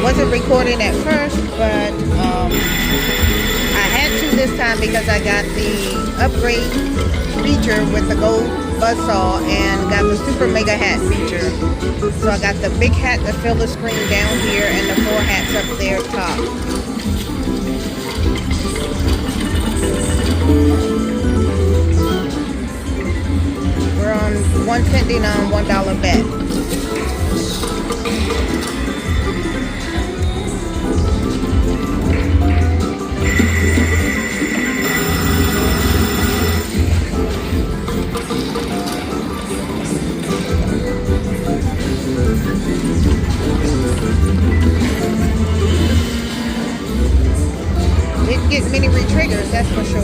wasn't recording at first, but I had to this time because I got the upgrade feature with the gold Buzzsaw and got the super mega hat feature. So I got the big hat to fill the screen down here and the 4 hats up there top. We're on 159 $1 bet. Didn't get many re-triggers, that's for sure.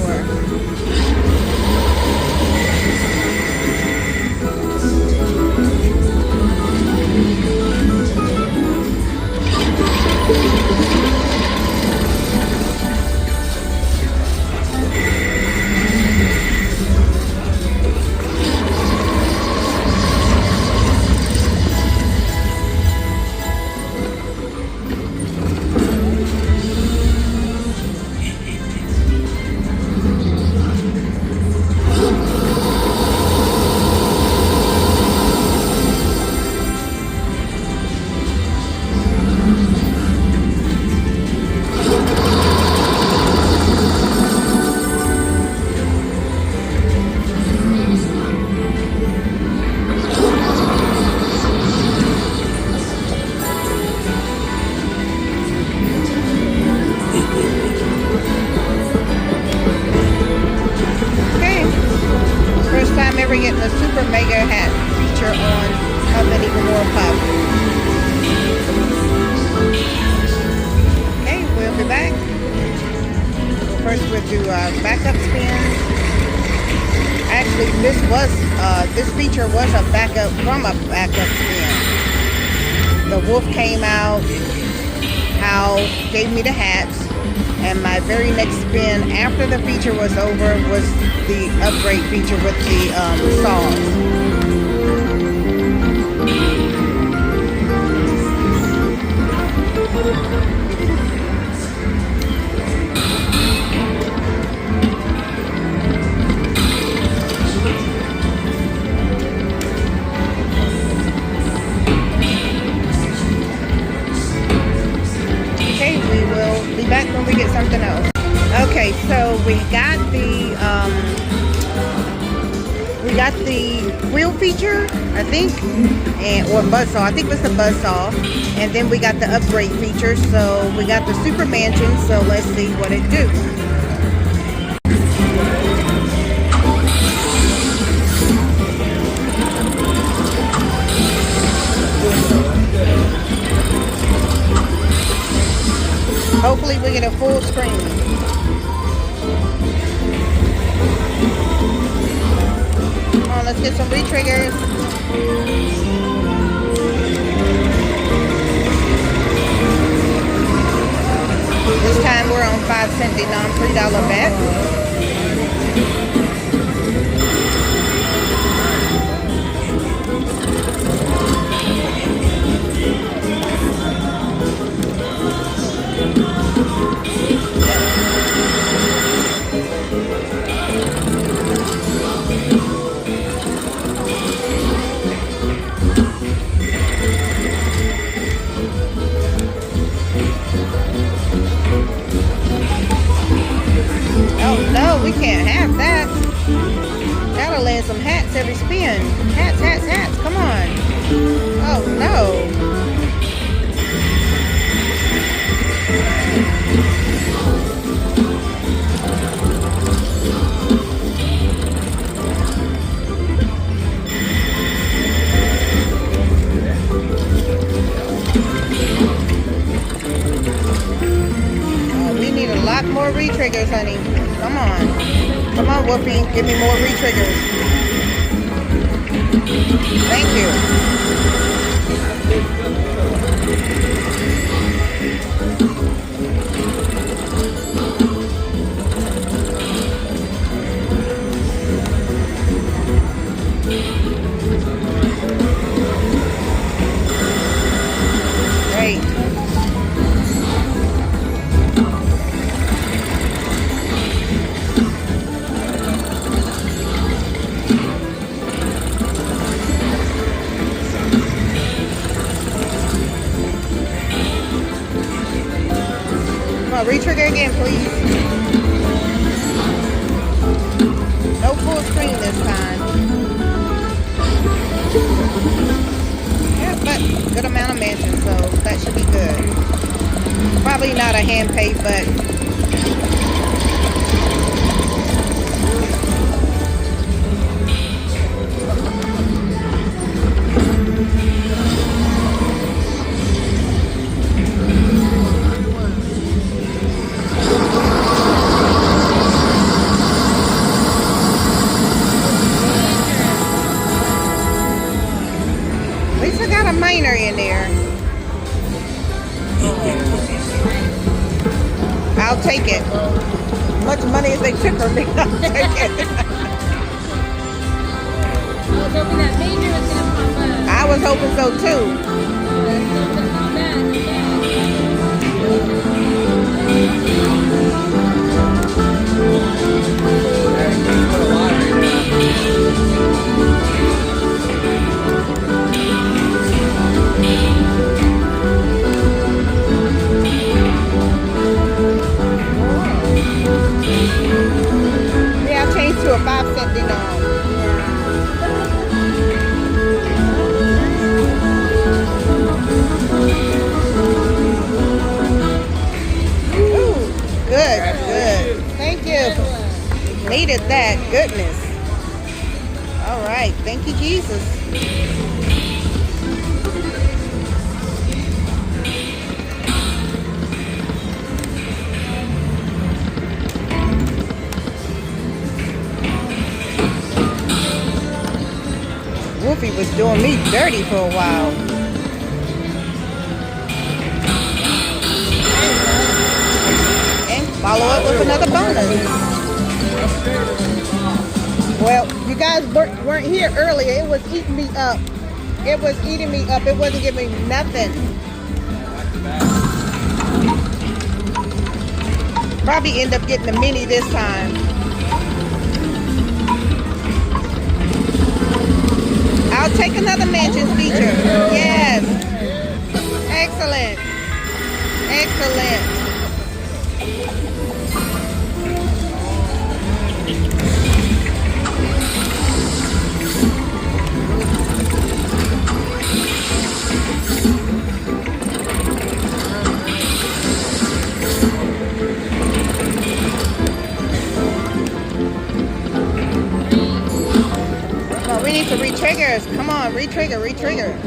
We're getting the super mega hat feature on Huff'n nEvenMorePuff. Okay, we'll be back. First we'll do backup spins. Actually, this feature was a backup from a backup spin. The wolf came out, Hal gave me the hats, and my very next spin after the feature was over was the upgrade feature with the saws. Okay, we will be back when we get something else. Okay, so we got the wheel feature, I think, or Buzzsaw. I think it was the Buzzsaw, and then we got the upgrade feature. So we got the super mansion. So let's see what it do. Hopefully we get a full screen. Let's get some re-triggers. This time we're on 5 cent $3 bet. We can't have that. Gotta land some hats every spin. Hats, hats, hats. Come on. Oh no. Oh, we need a lot more re-triggers, honey. Come on. Come on, Whoopi. Give me more re-triggers. Thank you. Great. on, re-trigger again, please. No full screen this time. Yeah, but good amount of mentions, so that should be good. Probably not a hand pay, but at least I got a minor in there. I'll take it. As much money as they took from me, I'll take it. I was hoping that major was going to pop up. I was hoping so too. Yeah, I changed to a 5-cent denom. Ooh, good, good. Thank you. Needed that. Goodness. All right. Thank you, Jesus. Wolfie was doing me dirty for a while. And follow up with another bonus. Well, you guys weren't here earlier. It was eating me up. It was eating me up. It wasn't giving me nothing. Probably end up getting the mini this time. I'll take another mentions feature. Yes. Excellent. Excellent. We need to re-triggers. Come on, re-trigger, re-trigger.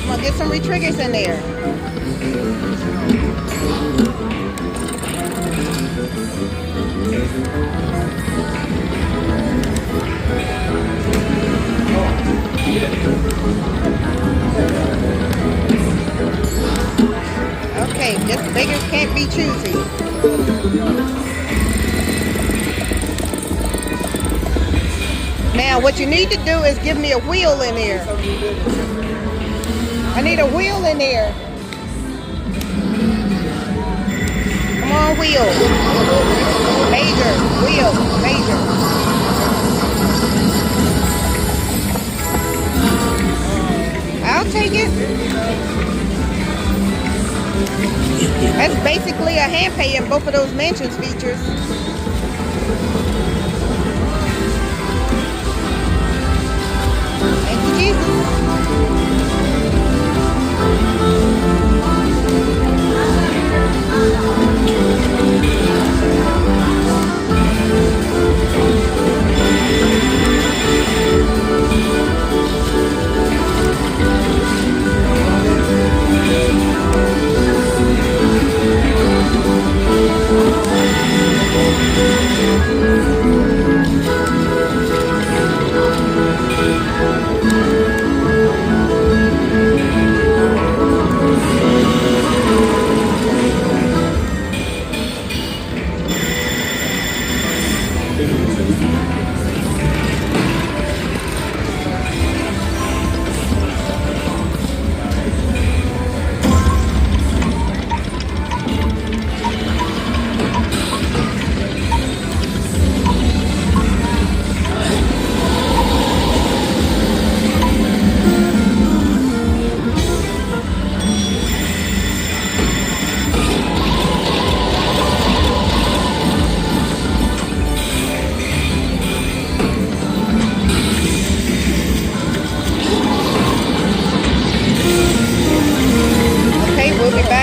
Come on, get some re-triggers in there. Okay, just beggars can't be choosy. Now, what you need to do is give me a wheel in there. I need a wheel in there. Come on, wheel. Major, wheel, major. I'll take it. That's basically a hand pay in both of those mentions features. Thank you, Jesus.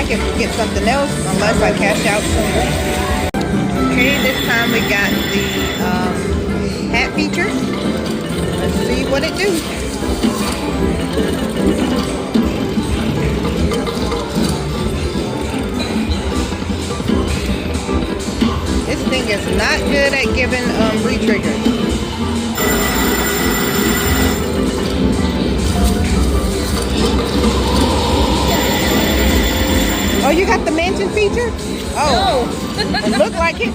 back if we get something else, unless I cash out soon. Okay, this time we got the hat feature. Let's see what it do. This thing is not good at giving re-triggers. Oh, you got the mansion feature? Oh, no. It looked like it.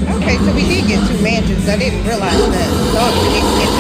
Okay, so we did get 2 mansions. I didn't realize that. Oh, we didn't get any.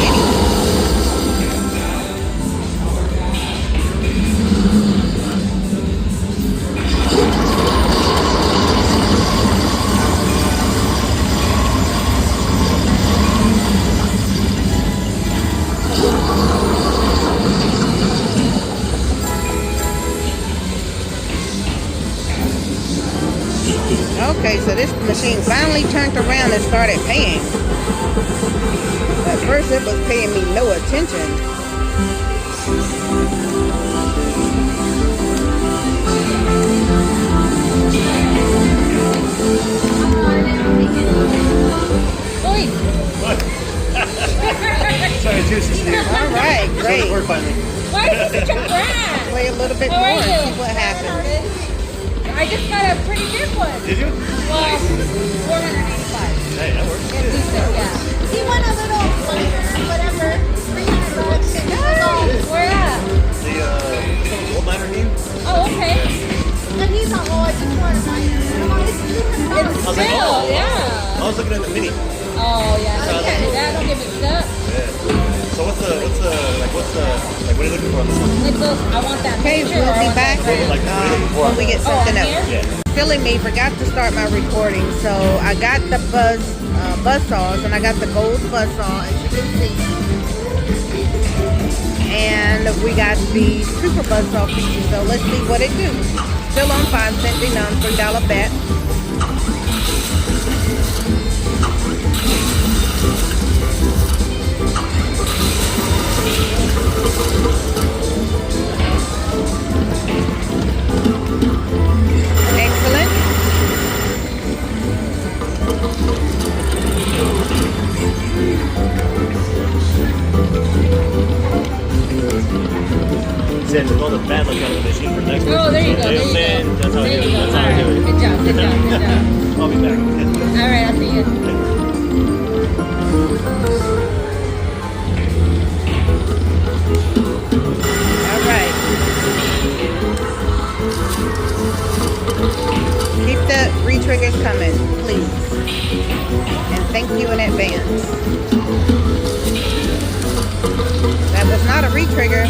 Okay, so this machine finally turned around and started paying. At first it was paying me no attention. Oi! What? Sorry, juice is here. Alright, great. Work finally. Why is he such a brat? Play a little bit How more are and you? see what happens. I just got a pretty big one. Did you? Well, 485. Hey, that works. It's decent, yeah. He won a little blender, whatever, $300. Where at? The gold miner game? Oh, okay. And he's like, oh, I just want a minor. And I'm like, it's $200. I was like, Still, oh, yeah. I was looking at the mini. Oh, yeah. I can't do that. Don't get mixed up. Yeah. So what are you looking for on this one? Like those, I want that Okay, picture. we'll or I be want back that brand. Like, what are you looking for? when we get Oh, something on else. here? Yeah. Silly me, forgot to start my recording, so I got the Buzzsaws, and I got the gold Buzzsaw, as you can see. And we got the super Buzzsaw feature, so let's see what it do. Still on 5-cent denom, $3 bet. Excellent. Said we're going to bad luck out of the machine for the next one. Oh, there you go. There you Man, go. that's how I There do you it. go. That's how I do it. Good job. Good job. Good job. I'll be back. All right. I'll see you. All right. Keep the re-triggers coming, please. And thank you in advance. That was not a re-trigger.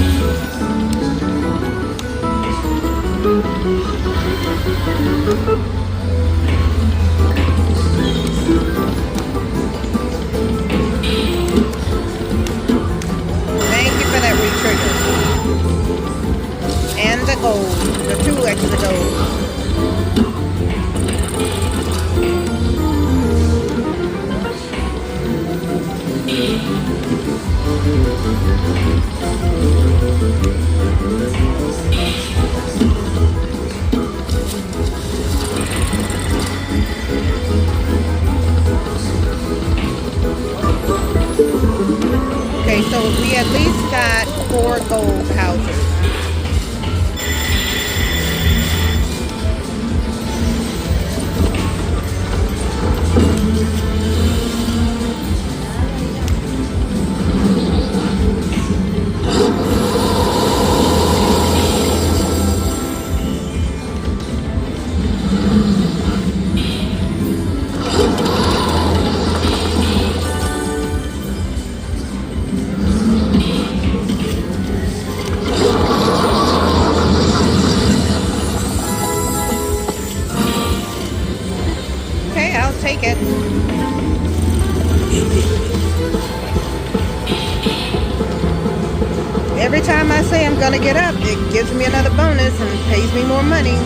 Thank you for that re-trigger. And the gold, the 2 extra gold. Okay, so we at least got 4 gold houses. take it. Every time I say I'm gonna get up, it gives me another bonus and pays me more money.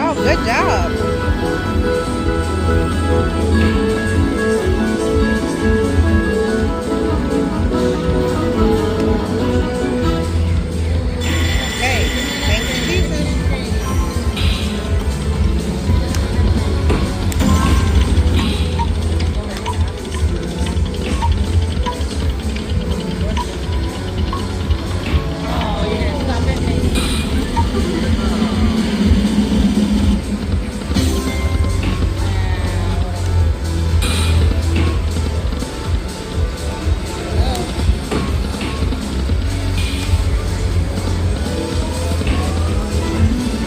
Oh, good job. Okay, thank you, Jesus. Oh, yeah. Stop it.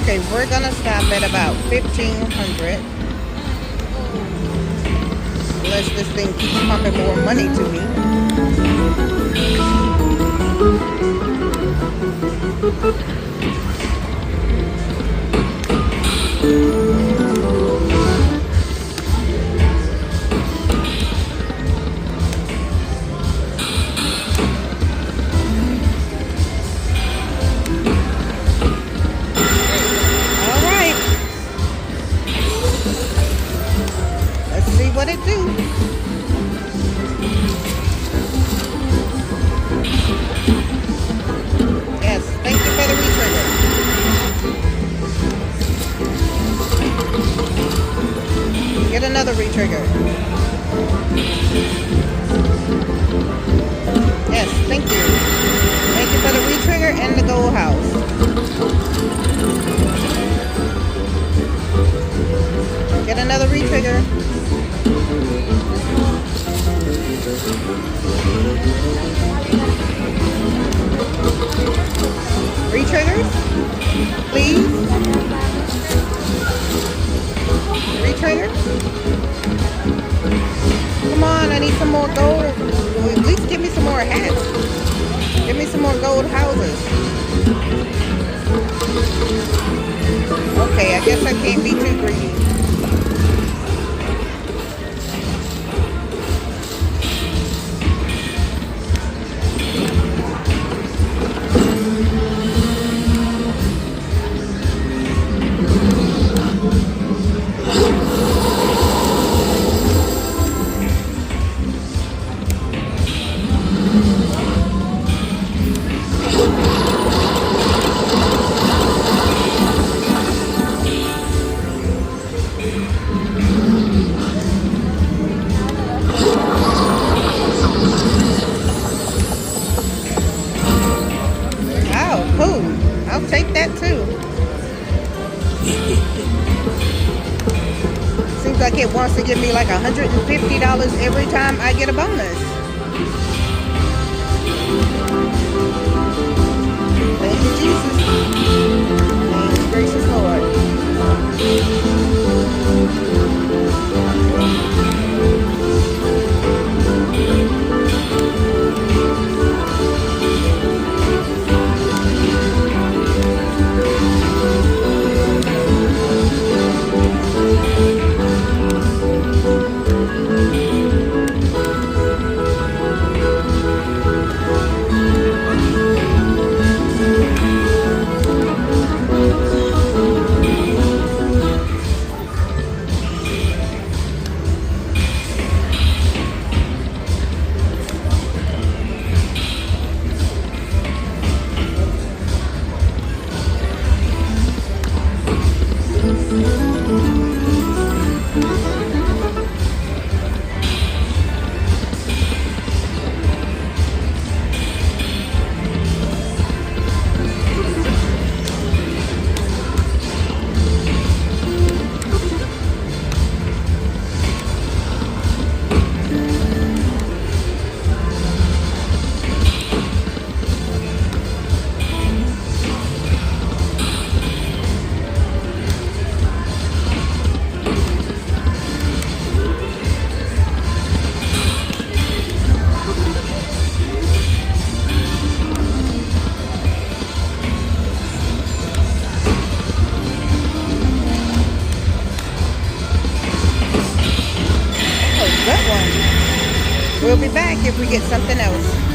Okay, we're gonna stop at about 1,500. Unless this thing keeps pumping more money to me. All right. Let's see what it do. Yes, thank you for the retrigger. Get another retrigger. Yes, thank you. Thank you for the retrigger and the gold house. Get another retrigger. Retriggers, please. Retrigger. Come on, I need some more gold. Well, at least give me some more hats. Give me some more gold houses. Okay, I guess I can't be too greedy. I'll take that too. Seems like it wants to give me like $150 every time I get a bonus. Thank you, Jesus. Thank you, gracious Lord. We'll be back if we get something else.